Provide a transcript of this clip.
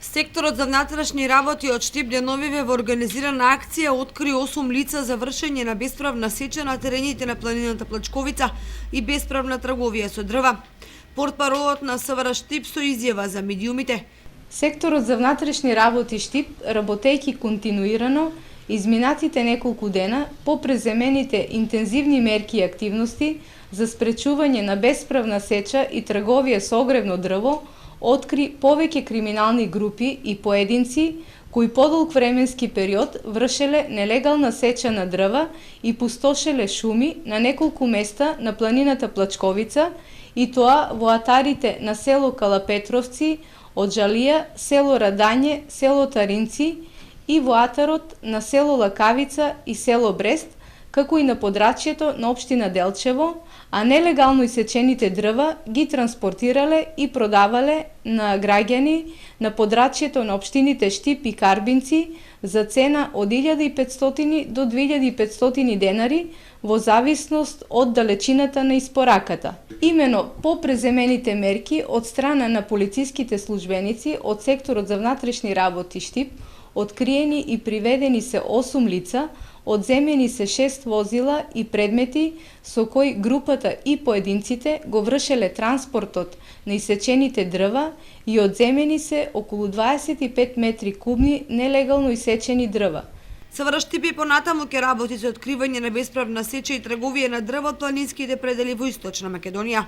Секторот за внатрешни работи од Штип деновиве во организирана акција откри 8 лица за вршење на бесправна сеча на терените на планината Плачковица и бесправна трговија со дрва. Портпаролот на СВР Штип со изјава за медиумите. Секторот за внатрешни работи Штип, работејќи континуирано изминатите неколку дена по преземените интензивни мерки и активности за спречување на бесправна сеча и трговија со огревно дрво, откри повеќе криминални групи и поединци кои подолг временски период вршеле нелегална сеча на дрва и пустошеле шуми на неколку места на планината Плачковица, и тоа во атарите на село Калапетровци, од Жалија, село Радање, село Таринци и во атарот на село Лакавица и село Брест, како и на подрачјето на општина Делчево, а нелегално исечените дрва ги транспортирале и продавале на граѓани на подрачјето на општините Штип и Карбинци за цена од 1500 до 2500 денари во зависност од далечината на испораката. Имено по преземените мерки од страна на полициските службеници од секторот за внатрешни работи Штип, откриени и приведени се 8 лица, одземени се 6 возила и предмети со кои групата и поединците го вршеле транспортот на исечените дрва и одземени се околу 25 метри кубни нелегално исечени дрва. СВР Штип и понатаму ќе работи за откривање на бесправна сеча и трговија на дрво од планинските предели во Источна Македонија.